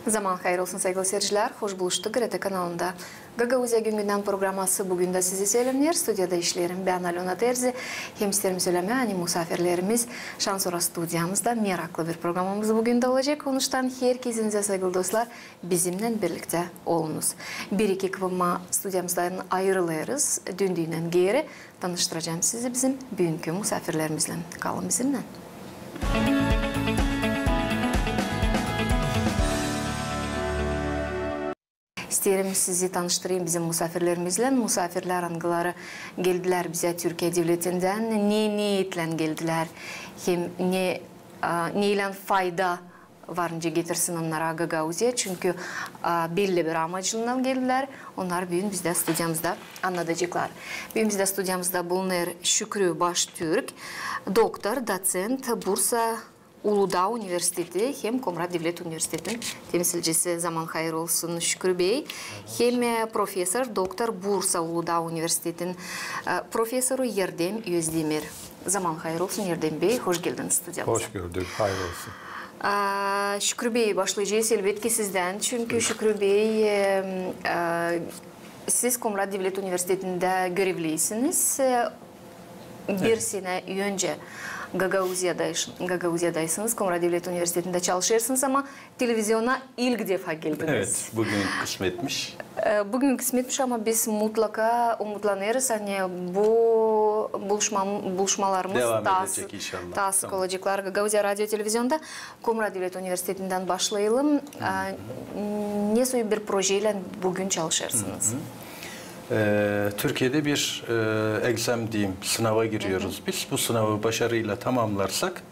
Zaman hayır olsun sevgili seyirciler. Hoş buluştuk GRT kanalında. Gagavuzya Güngünden programması bugün de sizi söylemler. Stüdyoda işlerim ben Alona Terzi. Hem isterim söyleme hani misafirlerimiz Şansora stüdyamızda meraklı bir programımız bugün de olacak. Konuştan herkesinize sevgili dostlar bizimle birlikte olunuz. Bir iki kıvama stüdyamızdan ayrılırız. Dündüğünden geri tanıştıracağım sizi bizim bugünkü misafirlerimizle. Kalın bizimle. İsterim sizi tanıştırayım bizim misafirlerimizle. Misafirler hangileri geldiler bize Türkiye devletinden, ne niyetle geldiler, hem neyle fayda varınca getirsin onlara Gagavuzya. Çünkü belli bir amacıyla geldiler. Onlar bugün bizde stüdyamızda anlatacaklar. Bugün bizde stüdyamızda bulunan Şükrü Baştürk, doktor, doçent, Bursa Uludağ Üniversitesi hem Komrat Devlet Üniversitesi'nin temsilcisi Zaman hayır olsun Şükrü Bey, hem profesör doktor Bursa Uludağ Üniversitesi'nin profesörü Yerdem Özdemir. Zaman hayır olsun Yerdem Bey, hoş geldiniz stüdyamıza. Hoş gördük, hayır olsun. Şükrü Bey başlayacağız elbette sizden. Çünkü Şükrü Bey, siz Komrat Devlet Üniversitesi'nde görevliysiniz. Bir sene önce Gagavuzya'daysınız, Komrat Devlet Üniversitesi'nde çalışırsınız ama televizyona ilk defa geldiniz. Evet, bugün kısmetmiş. Bugün kısmetmiş ama biz mutlaka umutlanırız. Hani bu buluşmalarımız devam edecek inşallah. Daha sık olacaklar. Gagavuzya Radyo Televizyon'da Komrat Devlet Üniversitesi'nden başlayalım. Ne soy bir projeyle bugün çalışırsınız? Türkiye'de bir exam diyeyim, sınava giriyoruz biz. Bu sınavı başarıyla tamamlarsak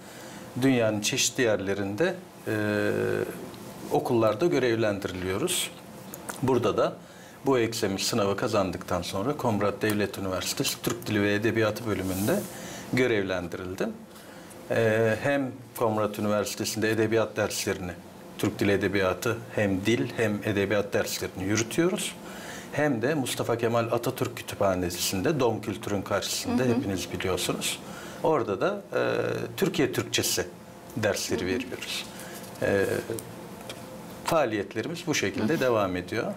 dünyanın çeşitli yerlerinde okullarda görevlendiriliyoruz. Burada da bu exam sınavı kazandıktan sonra Komrat Devlet Üniversitesi Türk Dili ve Edebiyatı bölümünde görevlendirildim. Hem Komrat Üniversitesi'nde edebiyat derslerini, Türk Dili Edebiyatı hem dil hem edebiyat derslerini yürütüyoruz. Hem de Mustafa Kemal Atatürk Kütüphanesi'nde Dom Kültür'ün karşısında hepiniz biliyorsunuz. Orada da Türkiye Türkçesi dersleri veriyoruz. Faaliyetlerimiz bu şekilde devam ediyor.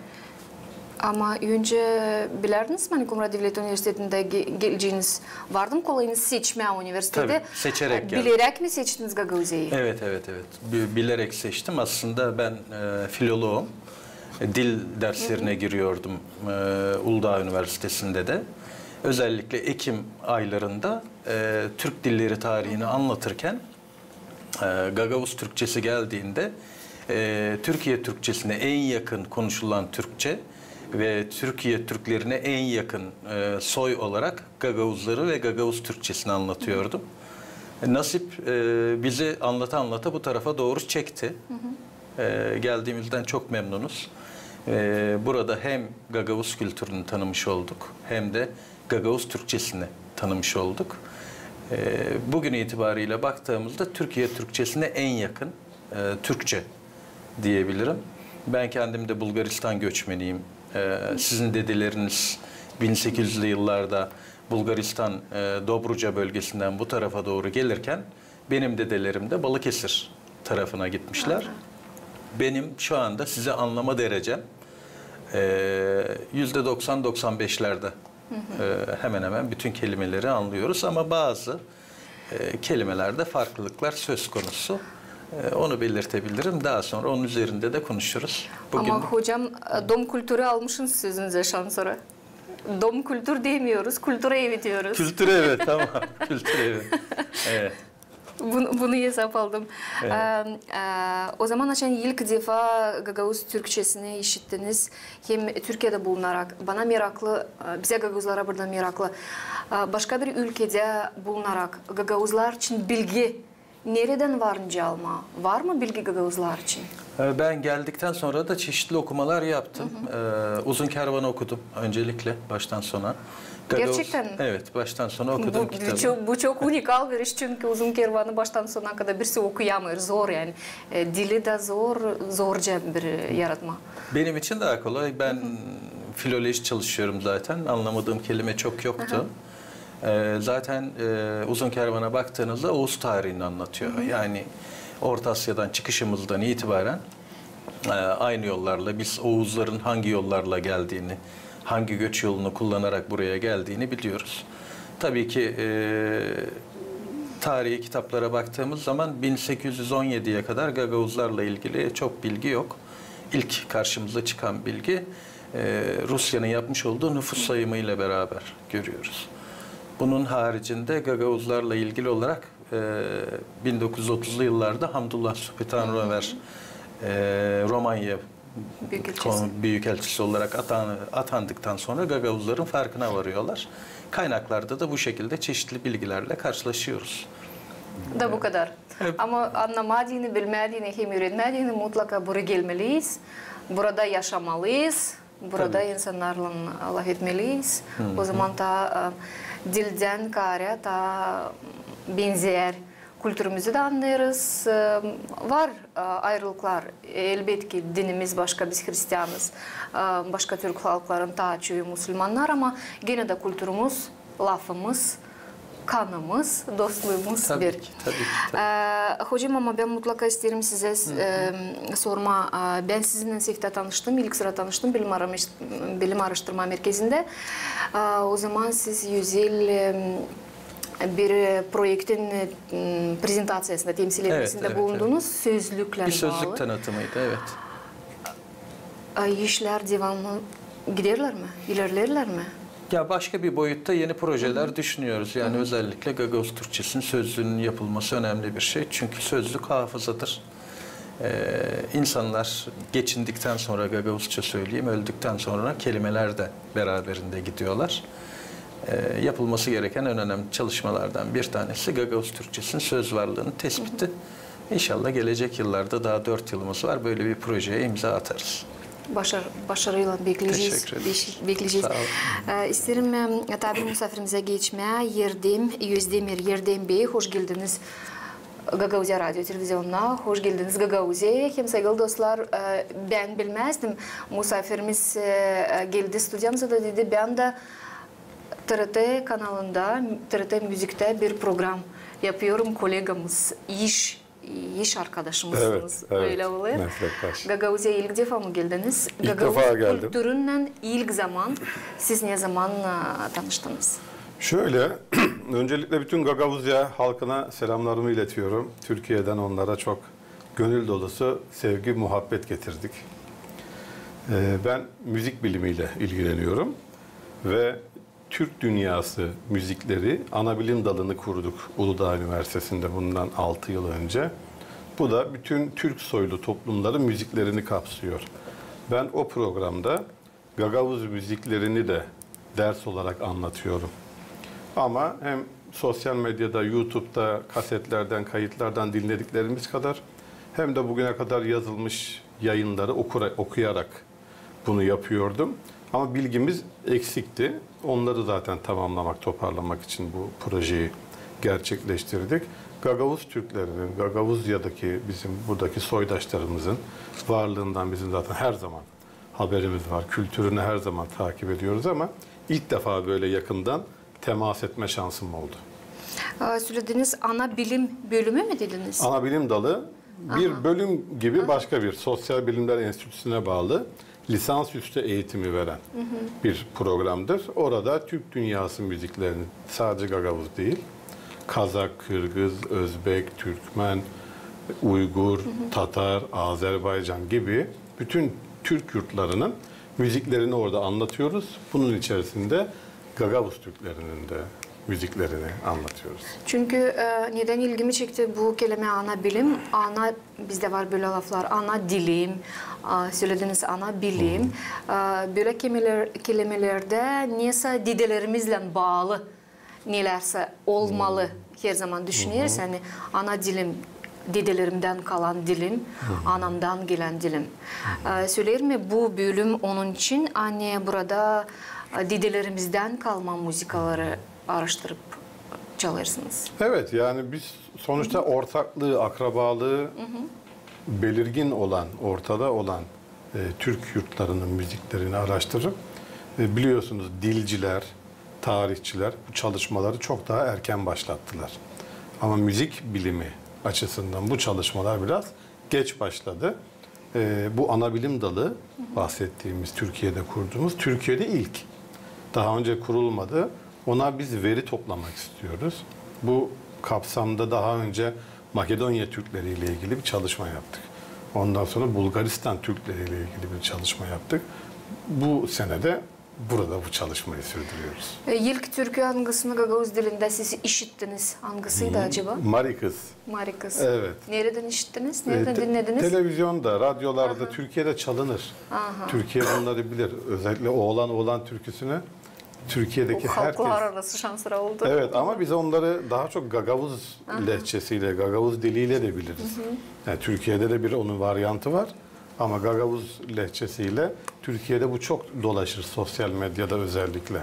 Ama önce bilerdiniz mi hani Komrat Devlet Üniversitesi'nde geleceğiniz vardı mı kolayınız seçme üniversitede? Tabii, seçerek geldim. Bilerek mi seçtiniz Gagavuzya'yı? Evet. Bilerek seçtim. Aslında ben filoloğum. Dil derslerine giriyordum Uludağ Üniversitesi'nde de. Özellikle Ekim aylarında Türk dilleri tarihini anlatırken Gagavuz Türkçesi geldiğinde Türkiye Türkçesine en yakın konuşulan Türkçe ve Türkiye Türklerine en yakın soy olarak Gagavuzları ve Gagavuz Türkçesini anlatıyordum. Nasip bizi anlata bu tarafa doğru çekti. Geldiğimizden çok memnunuz. Burada hem Gagavuz kültürünü tanımış olduk hem de Gagavuz Türkçesini tanımış olduk. Bugün itibariyle baktığımızda Türkiye Türkçesine en yakın Türkçe diyebilirim. Ben kendim de Bulgaristan göçmeniyim. Sizin dedeleriniz 1800'lü yıllarda Bulgaristan Dobruca bölgesinden bu tarafa doğru gelirken benim dedelerim de Balıkesir tarafına gitmişler. Benim şu anda size anlama derecem %90-95'lerde hemen hemen bütün kelimeleri anlıyoruz ama bazı kelimelerde farklılıklar söz konusu. Onu belirtebilirim. Daha sonra onun üzerinde de konuşuruz. Bugün... Ama hocam dom kültürü almışsınız sözünüze Şansora. Dom kültür demiyoruz, kültüre evi diyoruz. Kültüre evet, tamam. Kültüre evi. Evet. Bunu hesap aldım. Evet. O zaman açan ilk defa Gagavuz Türkçesini işittiniz. Hem Türkiye'de bulunarak, bana meraklı, bize Gagavuzlara burada meraklı. Başka bir ülkede bulunarak Gagavuzlar için bilgi nereden varınca alma? Var mı bilgi Gagavuzlar için? Ben geldikten sonra da çeşitli okumalar yaptım. Uzun Kervan'ı okudum öncelikle baştan sona. Gerçekten mi? Evet, baştan sona okudum kitabı. Bu çok unikal bir iş çünkü Uzun Kervan'ı baştan sona kadar birisi okuyamıyor. Zor yani. Dili de zorca bir yaratma. Benim için daha kolay. Ben filoloji çalışıyorum zaten. Anlamadığım kelime çok yoktu. Zaten Uzun Kervan'a baktığınızda Oğuz tarihini anlatıyor. Yani Orta Asya'dan çıkışımızdan itibaren Aynı yollarla biz Oğuzların hangi yollarla geldiğini, hangi göç yolunu kullanarak buraya geldiğini biliyoruz. Tabii ki tarihi kitaplara baktığımız zaman 1817'ye kadar Gagavuzlarla ilgili çok bilgi yok. İlk karşımıza çıkan bilgi Rusya'nın yapmış olduğu nüfus sayımı ile beraber görüyoruz. Bunun haricinde Gagavuzlarla ilgili olarak 1930'lu yıllarda Hamdullah Sübhatanöver Romanya Büyükelçisi olarak atandıktan sonra Gagavuzların farkına varıyorlar. Kaynaklarda da bu şekilde çeşitli bilgilerle karşılaşıyoruz. Da bu kadar. Evet. Ama anlamadığını, bilmediğini, hem öğrenmediğini mutlaka buraya gelmeliyiz. Burada yaşamalıyız. Burada tabii insanlarla laf etmeliyiz. O zaman da dilden kare da benzer kültürümüzü de anlarız. Var ayrılıklar. Elbette ki dinimiz başka, biz Hristiyanız. Başka Türk halkların taçı, Müslümanlar ama gene de kültürümüz, lafımız, kanımız, dostluğumuz tabii bir. Ki, tabii ki. Hocam ama ben mutlaka isterim size sorma. Ben sizinle SİH'te tanıştım. İlk sıra tanıştım Bilim Araştırma Merkezi'nde. O zaman siz 100 yıl bir projektin prezentasyasında, temsil etmesinde bulundunuz. Sözlükle bir sözlük bağlı. tanıtımıydı, evet. İşler devamlı giderler mi? İlerlerler mi? Ya başka bir boyutta yeni projeler düşünüyoruz. Yani özellikle Gagavuz Türkçesinin sözlüğünün yapılması önemli bir şey. Çünkü sözlük hafızadır. İnsanlar geçindikten sonra, Gagavuzça söyleyeyim, öldükten sonra kelimeler de beraberinde gidiyorlar. Yapılması gereken en önemli çalışmalardan bir tanesi Gagavuz Türkçesinin söz varlığının tespiti. İnşallah gelecek yıllarda daha 4 yılımız var. Böyle bir projeye imza atarız. Başarıyla bekleyeceğiz. Bekleyeceğiz. İsterim tabi misafirimize geçmeye Özdemir Yerdem Bey, hoş geldiniz. Gagavuzya Radyo Televizyonuna hoş geldiniz Gagavuzya. Hem saygılı dostlar, ben bilmezdim. Misafirimiz geldi stüdyamıza da dedi, ben de TRT kanalında, TRT Müzik'te bir program yapıyorum. Kolegamız, iş arkadaşımızsınız. Evet, öyle oluyor. Meslektaş. Gagavuzya'ya ilk defa mı geldiniz? İlk defa geldim. Kültüründen ilk zaman, siz ne zaman tanıştınız? Şöyle, öncelikle bütün Gagavuzya halkına selamlarımı iletiyorum. Türkiye'den onlara çok gönül dolusu sevgi, muhabbet getirdik. Ben müzik bilimiyle ilgileniyorum ve Türk dünyası müzikleri ana bilim dalını kurduk Uludağ Üniversitesi'nde bundan 6 yıl önce. Bu da bütün Türk soylu toplumların müziklerini kapsıyor. Ben o programda Gagavuz müziklerini de ders olarak anlatıyorum. Ama hem sosyal medyada, YouTube'da, kasetlerden, kayıtlardan dinlediklerimiz kadar hem de bugüne kadar yazılmış yayınları okuyarak bunu yapıyordum. Ama bilgimiz eksikti. Onları zaten tamamlamak, toparlamak için bu projeyi gerçekleştirdik. Gagavuz Türklerinin, Gagavuzya'daki bizim buradaki soydaşlarımızın varlığından bizim zaten her zaman haberimiz var. Kültürünü her zaman takip ediyoruz ama ilk defa böyle yakından temas etme şansım oldu. Söylediğiniz ana bilim bölümü mü dediniz? Ana bilim dalı bir bölüm gibi başka bir sosyal bilimler enstitüsüne bağlı lisansüstü eğitimi veren bir programdır. Orada Türk dünyası müziklerini sadece Gagavuz değil, Kazak, Kırgız, Özbek, Türkmen, Uygur, Tatar, Azerbaycan gibi bütün Türk yurtlarının müziklerini orada anlatıyoruz. Bunun içerisinde Gagavuz Türklerinin de müziklerini anlatıyoruz. Çünkü neden ilgimi çekti bu kelime ana bilim? Ana, bizde var böyle laflar, ana dilim, söylediğiniz ana bilim. Böyle kelimelerde neyse dedelerimizle bağlı nelerse olmalı her zaman düşünüyoruz. Yani ana dilim, dedelerimden kalan dilim, anamdan gelen dilim. Söyler mi bu bölüm onun için anne burada dedelerimizden kalma müzikaları araştırıp çalırsınız? Evet, yani biz sonuçta ortaklığı, akrabalığı belirgin olan, ortada olan Türk yurtlarının müziklerini araştırıp biliyorsunuz dilciler, tarihçiler bu çalışmaları çok daha erken başlattılar. Ama müzik bilimi açısından bu çalışmalar biraz geç başladı. bu ana bilim dalı bahsettiğimiz Türkiye'de kurduğumuz Türkiye'de ilk. Daha önce kurulmadı. Ona biz veri toplamak istiyoruz. Bu kapsamda daha önce Makedonya Türkleri ile ilgili bir çalışma yaptık. Ondan sonra Bulgaristan Türkleri ile ilgili bir çalışma yaptık. Bu senede burada bu çalışmayı sürdürüyoruz. İlk türkü hangisini Gagavuz dilinde siz işittiniz? Hangisiydi acaba? Marikız. Marikız. Evet. Nereden işittiniz? Nereden dinlediniz? Televizyonda, radyolarda Türkiye'de çalınır. Türkiye bunları bilir. Özellikle Oğlan Türküsünü Türkiye'deki herkes... Halklar arası şansları oldu. Evet ama biz onları daha çok Gagavuz lehçesiyle, Gagavuz diliyle de biliriz. Yani Türkiye'de de bir onun varyantı var. Ama Gagavuz lehçesiyle Türkiye'de bu çok dolaşır sosyal medyada özellikle.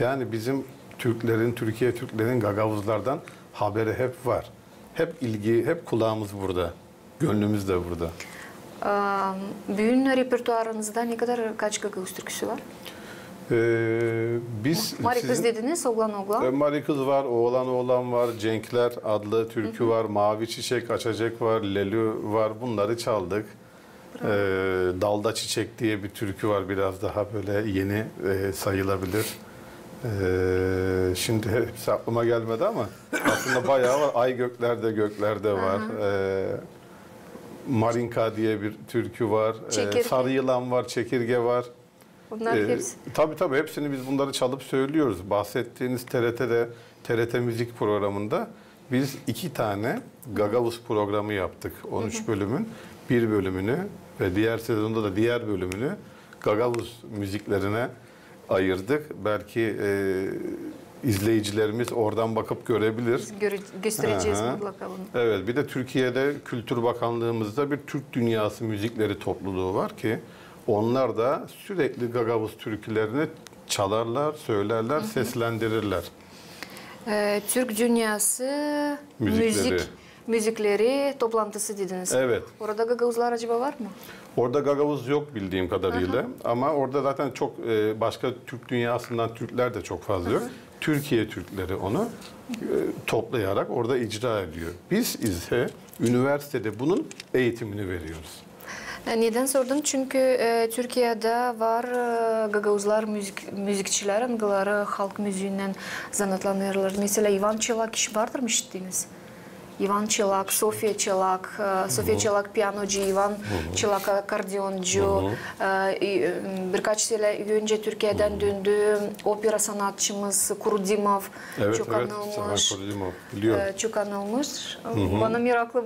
Yani bizim Türkiye Türklerin Gagavuzlardan haberi hep var. Hep ilgi, hep kulağımız burada. Gönlümüz de burada. Büyün repertuarınızda kaç Gagavuz türküsü var? Biz Marikız dediniz, Oğlan. Marikız var, Oğlan var, Cenkler adlı türkü var, Mavi Çiçek Açacak var, Lelü var. Bunları çaldık. Dalda Çiçek diye bir türkü var, biraz daha böyle yeni sayılabilir. Şimdi hepsi aklıma gelmedi ama aslında bayağı var. Ay göklerde var. Marinka diye bir türkü var. Sarı Yılan var, Çekirge var. Bunlar hepsi. Tabii hepsini biz bunları çalıp söylüyoruz. Bahsettiğiniz TRT Müzik programında biz 2 tane Gagavuz programı yaptık. 13 bölümün bir bölümünü ve diğer sezonda da diğer bölümünü Gagavuz müziklerine ayırdık. Belki izleyicilerimiz oradan bakıp görebilir. Göstereceğiz mutlaka bunu. Evet, bir de Türkiye'de Kültür Bakanlığımızda bir Türk Dünyası Müzikleri topluluğu var ki onlar da sürekli Gagavuz türkülerini çalarlar, söylerler, seslendirirler. Türk Dünyası müzikleri toplantısı dediniz. Evet. Orada Gagavuzlar acaba var mı? Orada Gagavuz yok bildiğim kadarıyla. Ama orada zaten çok başka Türk dünyasından Türkler de çok fazla yok. Türkiye Türkleri onu toplayarak orada icra ediyor. Biz ise üniversitede bunun eğitimini veriyoruz. Neden sordum? Çünkü Türkiye'de var Gagavuzlar müzikçiler, halk müziğinden zanatlanırlar. Mesela Ivan Çelak iş vardır mı işittiniz? Ivan Çelak, Sofya Çelak, Sofya Çelak piyanocu, Ivan Çelak akordiyoncu. Birkaç sene önce Türkiye'den döndü opera sanatçımız Kurudimov. Çok anılmış. Çok anılmış. Bana meraklı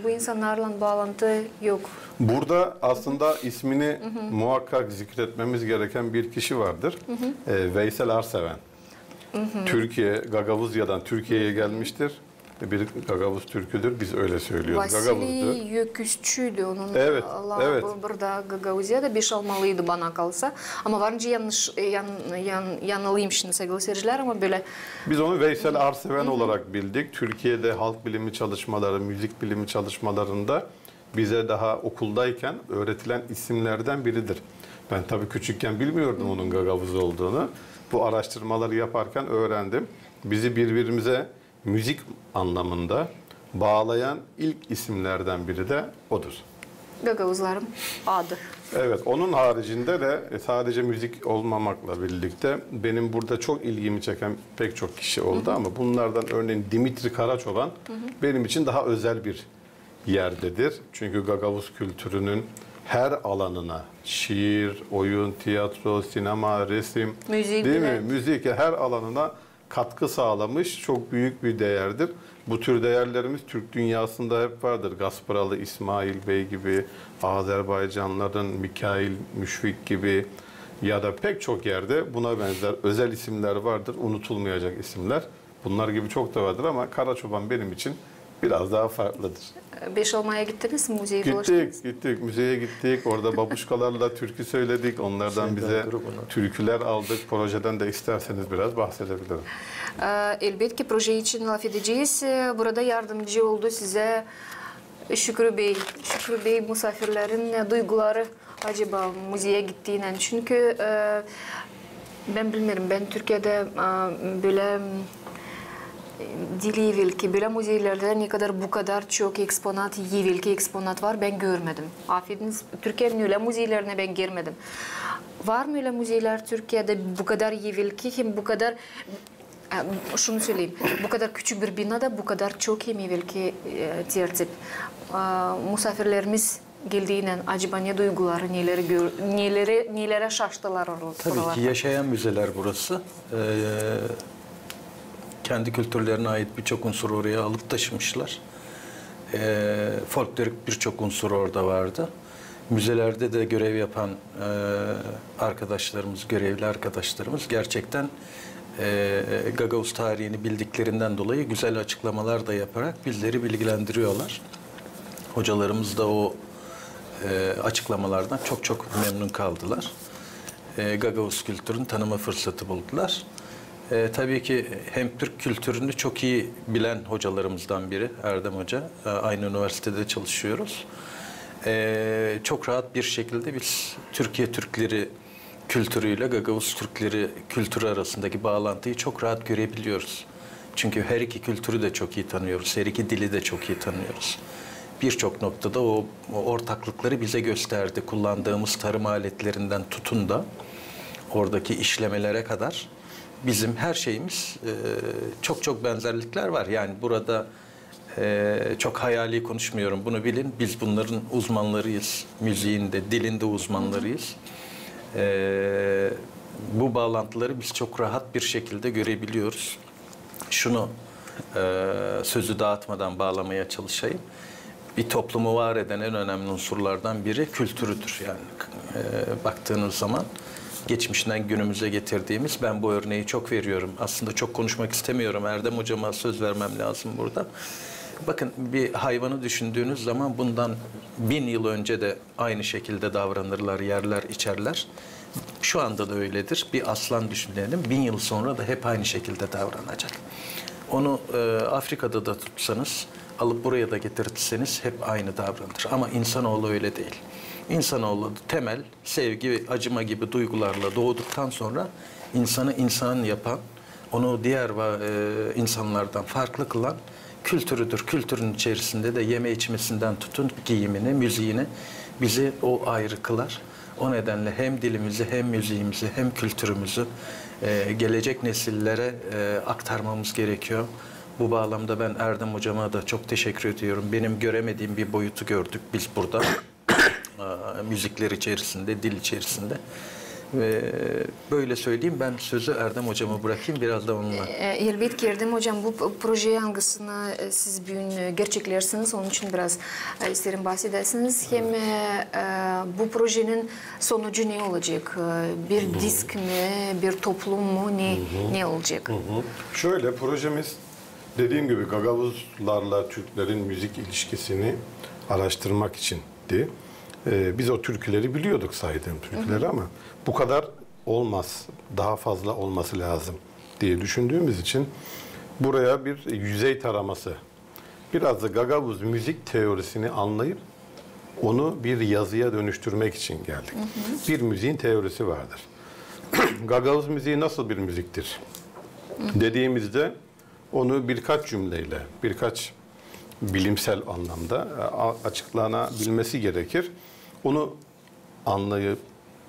bu insanlarla bağlantı yok. Burada aslında ismini muhakkak zikretmemiz gereken bir kişi vardır. Veysel Arseven. Gagavuzya'dan Türkiye'ye gelmiştir. Bir Gagavuz türküdür. Biz öyle söylüyoruz. Vasili Yöküzçüydü onun. Evet. Burada Gagavuzya'da 5 almalıydı bana kalsa. Ama varınca yanılıyım şimdi sevgili seyirciler ama böyle. Biz onu Veysel Arseven olarak bildik. Türkiye'de halk bilimi çalışmaları, müzik bilimi çalışmalarında bize daha okuldayken öğretilen isimlerden biridir. Ben tabii küçükken bilmiyordum onun Gagavuz olduğunu. Bu araştırmaları yaparken öğrendim. Bizi birbirimize müzik anlamında bağlayan ilk isimlerden biri de odur. Gagavuzların adı. Evet, onun haricinde de sadece müzik olmamakla birlikte benim burada çok ilgimi çeken pek çok kişi oldu ama bunlardan örneğin Dimitri Karaçoban benim için daha özel bir yerdedir. Çünkü Gagavuz kültürünün her alanına, şiir, oyun, tiyatro, sinema, resim, müzik değil mi? Müzik her alanına katkı sağlamış çok büyük bir değerdir. Bu tür değerlerimiz Türk dünyasında hep vardır. Gasparalı İsmail Bey gibi, Azerbaycanlıların Mikail Müşfik gibi ya da pek çok yerde buna benzer özel isimler vardır. Unutulmayacak isimler. Bunlar gibi çok da vardır ama Karaçoban benim için biraz daha farklıdır. Beş olmaya gittiniz mi? Müzeye dolaştınız? Gittik. Müzeye gittik. Orada babuşkalarla türkü söyledik. Onlardan bize türküler aldık. Projeden de isterseniz biraz bahsedebilirim. Elbette proje için laf edeceğiz. Burada yardımcı oldu size Şükrü Bey. Şükrü Bey misafirlerin duyguları acaba müzeye gittiğinden. Çünkü ben bilmiyorum. Ben Türkiye'de böyle dili yivilki, böyle müzelerde ne kadar bu kadar çok eksponat, yivilki eksponat var ben görmedim. Affediniz, Türkiye'nin öyle müzelerine ben girmedim. Var mı öyle müzeler Türkiye'de bu kadar yivilki, hem bu kadar, şunu söyleyeyim, bu kadar küçük bir binada bu kadar çok hem yivilki tertip. Misafirlerimiz geldiğinden acaba ne duyguları, nelere şaştılar oralarda? Tabii ki yaşayan müzeler burası. Kendi kültürlerine ait birçok unsuru oraya alıp taşımışlar. Folklorik birçok unsur orada vardı. Müzelerde de görev yapan arkadaşlarımız, görevli arkadaşlarımız gerçekten Gagavuz tarihini bildiklerinden dolayı güzel açıklamalar da yaparak bizleri bilgilendiriyorlar. Hocalarımız da o açıklamalardan çok çok memnun kaldılar. Gagavuz kültürünü tanıma fırsatı buldular. Tabii ki hem Türk kültürünü çok iyi bilen hocalarımızdan biri Erdem Hoca. Aynı üniversitede çalışıyoruz. Çok rahat bir şekilde biz Türkiye Türkleri kültürüyle Gagavuz Türkleri kültürü arasındaki bağlantıyı çok rahat görebiliyoruz. Çünkü her iki kültürü de çok iyi tanıyoruz, her iki dili de çok iyi tanıyoruz. Birçok noktada o ortaklıkları bize gösterdi. Kullandığımız tarım aletlerinden tutun da oradaki işlemelere kadar bizim her şeyimiz çok çok benzerlikler var. Yani burada çok hayali konuşmuyorum, bunu bilin. Biz bunların uzmanlarıyız. Müziğinde, dilinde uzmanlarıyız. Bu bağlantıları biz çok rahat bir şekilde görebiliyoruz. Şunu sözü dağıtmadan bağlamaya çalışayım. Bir toplumu var eden en önemli unsurlardan biri kültürüdür. Yani baktığınız zaman geçmişten günümüze getirdiğimiz, ben bu örneği çok veriyorum. Aslında çok konuşmak istemiyorum. Erdem Hocama söz vermem lazım burada. Bakın, bir hayvanı düşündüğünüz zaman bundan 1000 yıl önce de aynı şekilde davranırlar, yerler, içerler. Şu anda da öyledir. Bir aslan düşünelim. 1000 yıl sonra da hep aynı şekilde davranacak. Onu Afrika'da da tutsanız, alıp buraya da getirtirseniz hep aynı davranır. Ama insanoğlu öyle değil. İnsanoğlu temel sevgi ve acıma gibi duygularla doğduktan sonra insanı insan yapan, onu diğer insanlardan farklı kılan kültürüdür. Kültürün içerisinde de yeme içmesinden tutun giyimine, müziğine bizi o ayrı kılar. O nedenle hem dilimizi, hem müziğimizi, hem kültürümüzü gelecek nesillere aktarmamız gerekiyor. Bu bağlamda ben Erdem Hocama da çok teşekkür ediyorum. Benim göremediğim bir boyutu gördük biz burada. Müzikler içerisinde, dil içerisinde. Böyle söyleyeyim, ben sözü Erdem Hocama bırakayım, biraz da onunla. Elbette ki Erdem Hocam, bu projeyi hangisini siz bugün gerçeklersiniz, onun için biraz isterim bahsedersiniz. Hem bu projenin sonucu ne olacak? Bir disk mi, bir toplum mu, ne olacak? Şöyle, projemiz dediğim gibi Gagavuzlarla Türklerin müzik ilişkisini araştırmak içindi. Biz o türküleri biliyorduk, saydığım türküleri, ama bu kadar olmaz. Daha fazla olması lazım diye düşündüğümüz için buraya bir yüzey taraması, biraz da Gagavuz müzik teorisini anlayıp onu bir yazıya dönüştürmek için geldik. Bir müziğin teorisi vardır. Gagavuz müziği nasıl bir müziktir dediğimizde onu birkaç cümleyle, birkaç bilimsel anlamda açıklanabilmesi gerekir. Onu anlayıp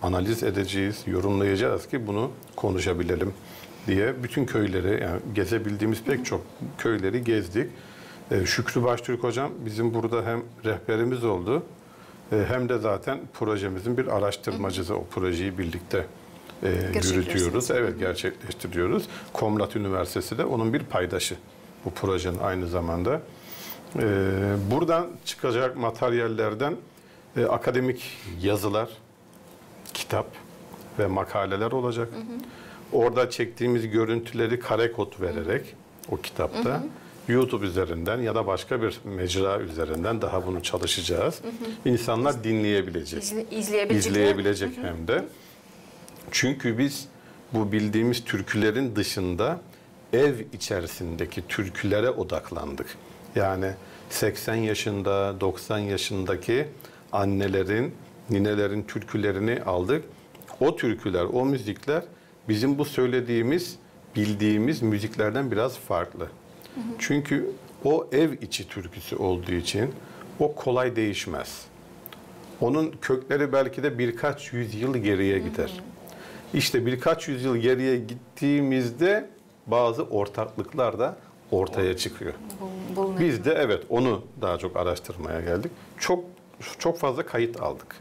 analiz edeceğiz, yorumlayacağız ki bunu konuşabilelim diye bütün köyleri, yani gezebildiğimiz pek çok köyleri gezdik. Şükrü Baştürk hocam bizim burada hem rehberimiz oldu, hem de zaten projemizin bir araştırmacısı. O projeyi birlikte yürütüyoruz. Evet, gerçekleştiriyoruz. Komrat Üniversitesi de onun bir paydaşı bu projenin aynı zamanda. Buradan çıkacak materyallerden akademik yazılar, kitap ve makaleler olacak. Orada çektiğimiz görüntüleri kare kod vererek o kitapta YouTube üzerinden ya da başka bir mecra üzerinden daha bunu çalışacağız. İnsanlar dinleyebilecek. İzleyebilecek hem de. Çünkü biz bu bildiğimiz türkülerin dışında ev içerisindeki türkülere odaklandık. Yani 80 yaşında, 90 yaşındaki annelerin, ninelerin türkülerini aldık. O türküler, o müzikler bizim bu söylediğimiz, bildiğimiz müziklerden biraz farklı. Çünkü o ev içi türküsü olduğu için o kolay değişmez. Onun kökleri belki de birkaç yüzyıl geriye gider. İşte birkaç yüzyıl geriye gittiğimizde bazı ortaklıklar da ortaya çıkıyor. Biz de evet onu daha çok araştırmaya geldik. Çok fazla kayıt aldık.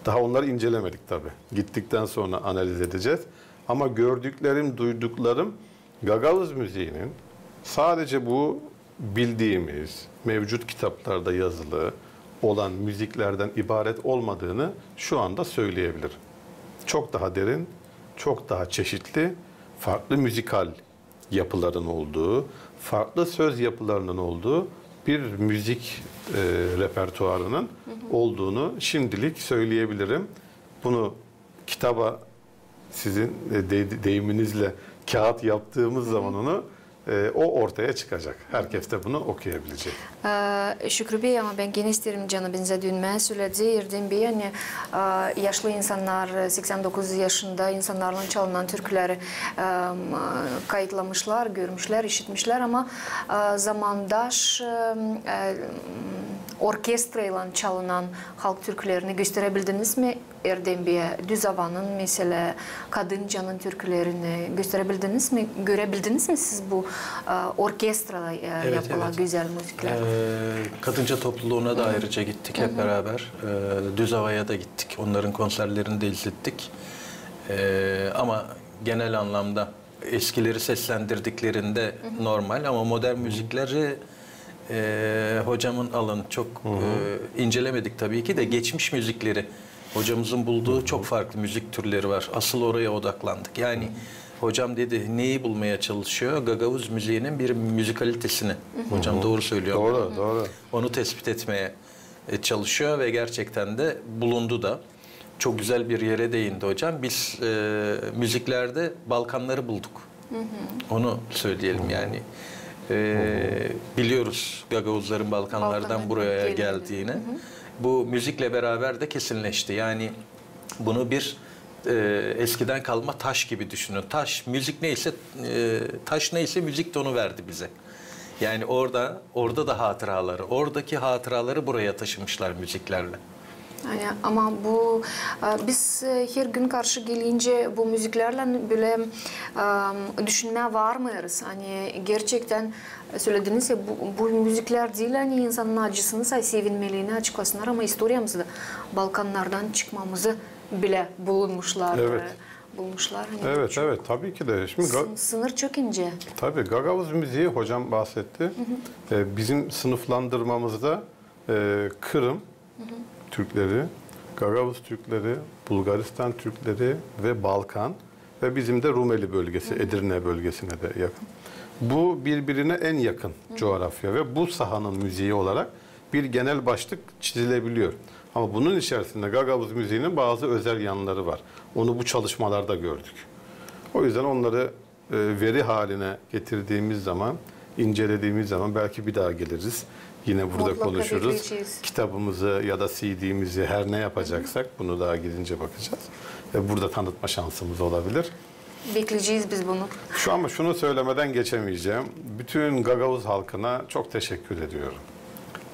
Daha onları incelemedik tabii. Gittikten sonra analiz edeceğiz. Ama gördüklerim, duyduklarım Gagavuz müziğinin sadece bu bildiğimiz mevcut kitaplarda yazılı olan müziklerden ibaret olmadığını şu anda söyleyebilirim. Çok daha derin, çok daha çeşitli, farklı müzikal yapıların olduğu, farklı söz yapılarının olduğu bir müzik repertuarının olduğunu şimdilik söyleyebilirim. Bunu kitaba sizin deyiminizle kağıt yaptığımız zaman onu o ortaya çıkacak. Herkes de bunu okuyabilecek. Şükrü Bey, ama ben gene isterim canınıza dönmeye söyledi. Erdem Bey, yani yaşlı insanlar, 89 yaşında insanların çalınan türküleri kayıtlamışlar, görmüşler, işitmişler ama zamandaş orkestrayla çalınan halk türkülerini gösterebildiniz mi Erdem Bey'e? Düzava'nın mesela Kadıncan'ın türkülerini gösterebildiniz mi? Görebildiniz mi siz bu orkestrada yapılan güzel müzikler? Kadınca topluluğuna da ayrıca gittik hep beraber. Düzava'ya da gittik. Onların konserlerini de izlettik. Ama genel anlamda eskileri seslendirdiklerinde normal ama modern müzikleri hocamın alanı çok incelemedik tabii ki de geçmiş müzikleri hocamızın bulduğu çok farklı müzik türleri var. Asıl oraya odaklandık. Yani hocam dedi neyi bulmaya çalışıyor? Gagavuz müziğinin bir müzikalitesini. Hocam doğru söylüyor. Doğru. Onu tespit etmeye çalışıyor ve gerçekten de bulundu da. Çok güzel bir yere değindi hocam. Biz müziklerde Balkanları bulduk. Onu söyleyelim yani. Biliyoruz Gagavuzların Balkanlardan buraya geldiğini. Bu müzikle beraber de kesinleşti. Yani bunu bir eskiden kalma taş gibi düşünün. Taş, müzik neyse, taş neyse müzik de onu verdi bize. Yani orada da hatıraları, oradaki hatıraları buraya taşımışlar müziklerle. Yani ama bu biz her gün karşı gelince bu müziklerle böyle düşünmeye varmıyoruz. Hani gerçekten söylediniz ya bu müzikler değil hani insanın acısını sevinmeliğini açıklasınlar ama historiyamızda Balkanlardan çıkmamızı bile bulmuşlar. Evet. Bulmuşlar. Hani Evet tabii ki de. Şimdi sınır çok ince. Tabii Gagavuz müziği hocam bahsetti. Bizim sınıflandırmamızda Kırım Türkleri, Gagavuz Türkleri, Bulgaristan Türkleri ve Balkan ve bizim de Rumeli bölgesi, Edirne bölgesine de yakın. Bu birbirine en yakın coğrafya ve bu sahanın müziği olarak bir genel başlık çizilebiliyor. Ama bunun içerisinde Gagavuz müziğinin bazı özel yanları var. Onu bu çalışmalarda gördük. O yüzden onları veri haline getirdiğimiz zaman, incelediğimiz zaman belki bir daha geliriz. Yine burada mutlaka konuşuruz. bekleyeceğiz. Kitabımızı ya da CD'mizi her ne yapacaksak bunu daha gidince bakacağız. Ve burada tanıtma şansımız olabilir. Bekleyeceğiz biz bunu. Ama şunu söylemeden geçemeyeceğim. Bütün Gagavuz halkına çok teşekkür ediyorum.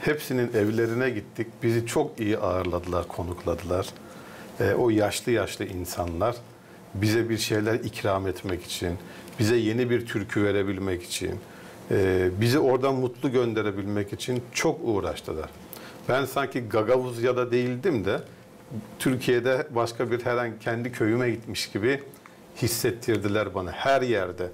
Hepsinin evlerine gittik. Bizi çok iyi ağırladılar, konukladılar. O yaşlı insanlar bize bir şeyler ikram etmek için, bize yeni bir türkü verebilmek için, bizi oradan mutlu gönderebilmek için çok uğraştılar. Ben sanki Gagavuzya'da değildim de Türkiye'de başka bir herhangi kendi köyüme gitmiş gibi hissettirdiler bana her yerde.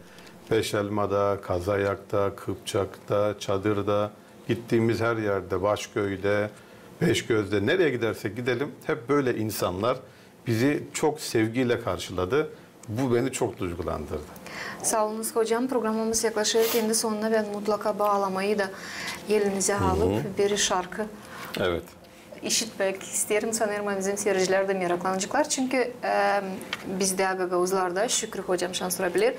Beşelma'da, Kazayak'ta, Kıpçak'ta, Çadır'da, gittiğimiz her yerde, Başköy'de, Beşgöz'de nereye gidersek gidelim hep böyle insanlar bizi çok sevgiyle karşıladı. Bu beni çok duygulandırdı. Sağ olunuz hocam. Programımız yaklaşıyor kendi sonuna ve mutlaka bağlamayı da elinize alıp bir şarkı işitmek isterim. Sanırım bizim seyirciler de meraklanacaklar. Çünkü bizde Gagavuzlarda Şükrü hocam şans sorabilir.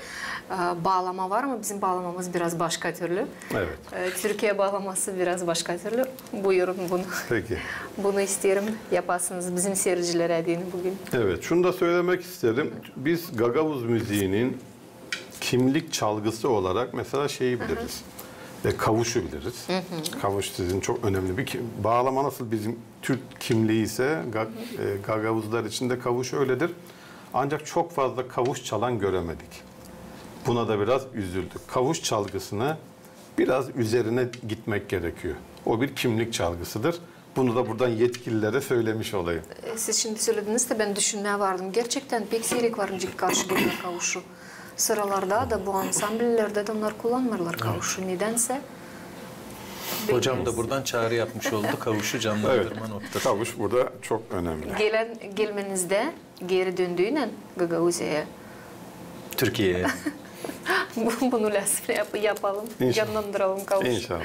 Bağlama var ama bizim bağlamamız biraz başka türlü. Evet. Türkiye bağlaması biraz başka türlü. Buyurun bunu. Peki. Bunu isterim yapasınız bizim seyircilere edin bugün. Evet. Şunu da söylemek isterim. Biz Gagavuz müziğinin kimlik çalgısı olarak mesela şeyi biliriz. Kavuşu biliriz. Kavuş sizin çok önemli bir bağlama, nasıl bizim Türk kimliği ise Gagavuzlar için de kavuş öyledir. Ancak çok fazla kavuş çalan göremedik. Buna da biraz üzüldük. Kavuş çalgısını biraz üzerine gitmek gerekiyor. O bir kimlik çalgısıdır. Bunu da buradan yetkililere söylemiş olayım. Siz şimdi söylediniz de ben düşünmeye vardım. Gerçekten pek seyrek var müzik karşı geliyor kavuşu. Sıralarda da bu ansambllerde de onlar kullanmırlar kavuşu. Nedense. Hocam da buradan çağrı yapmış oldu. Kavuşu canlandırma noktası. Kavuş burada çok önemli. Gelmenizde geri döndüğüyle Gagavuzya'ya. Türkiye'ye. Bunu lazım yapalım. İnşallah. Canlandıralım kavuşu. İnşallah.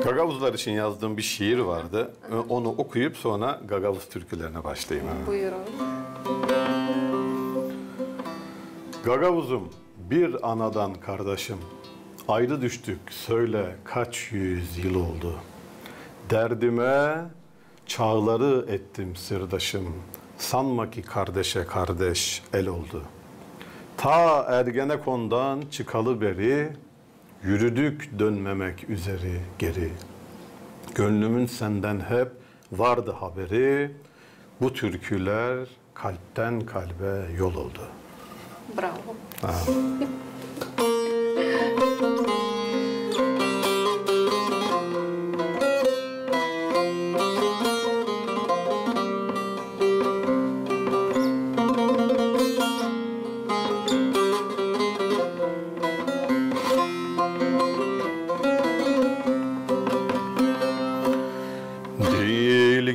Gagavuzlar için yazdığım bir şiir vardı. Onu okuyup sonra Gagavuz türkülerine başlayayım. Buyurun. Gagavuzum, bir anadan kardeşim, ayrı düştük söyle kaç yüz yıl oldu. Derdime çağları ettim sırdaşım, sanma ki kardeşe kardeş el oldu. Ta Ergenekon'dan çıkalı beri, yürüdük dönmemek üzeri geri. Gönlümün senden hep vardı haberi, bu türküler kalpten kalbe yol oldu. Bravo.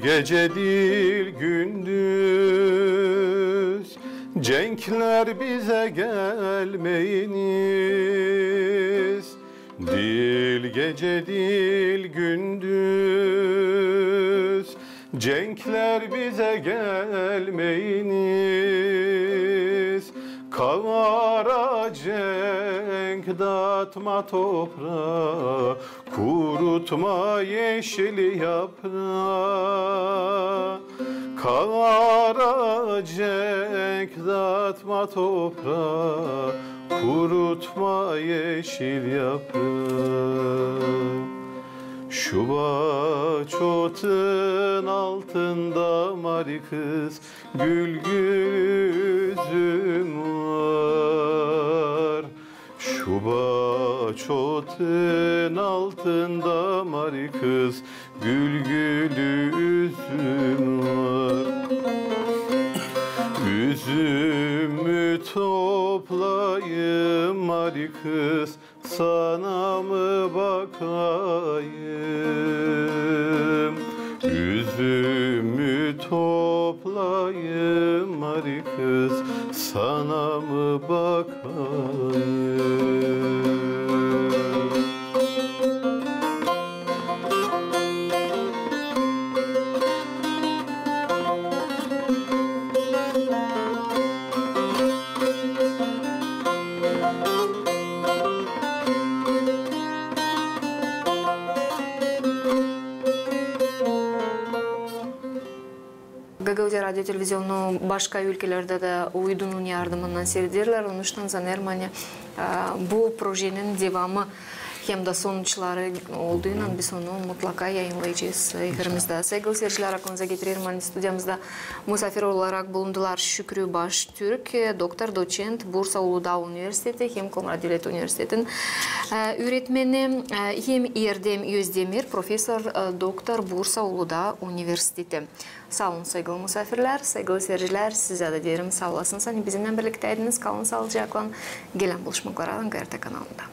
Gece değil gündüz, cenkler bize gelmeyiniz. Dil gece değil gündüz, cenkler bize gelmeyiniz. Kavara cenk datma toprağa, kurutma yeşil yaprağı. Kavara cenk datma toprağa, kurutma yeşil yaprağı. Şu bahçotun altında mari kız, gül yüzüm var. Şu bahçotun altında mari kız, gül yüzüm var. Üzümü toplayayım mari kız, sana mı bakayım? Üzümü toplayayım mari kız, sana mı bakayım? Gagavuzya radyo televizyonu başka ülkelerde de uydunun yardımından seyrederler. Onun için zannederim bu projenin devamı hem de sonuçları olduğundan biz onu mutlaka yayınlayacağız efirimizde. Sevgili seyirciler, aklınıza getirelim. Stüdyamızda misafir olarak bulundular Şükrü Baştürk, doktor, doçent, Bursa Uludağ Üniversiteti hem Komradeli Devlet Üniversiteti'nin öğretmeni, hem Erdem Özdemir, profesör, doktor, Bursa Uludağ Üniversiteti. Sağ olun sevgili misafirler, sevgili seyirciler, size de diyelim sağ olasınız. Bizimle birlikteydiniz, kalın sağlıcakla. Gelen buluşmalara GRT kanalında.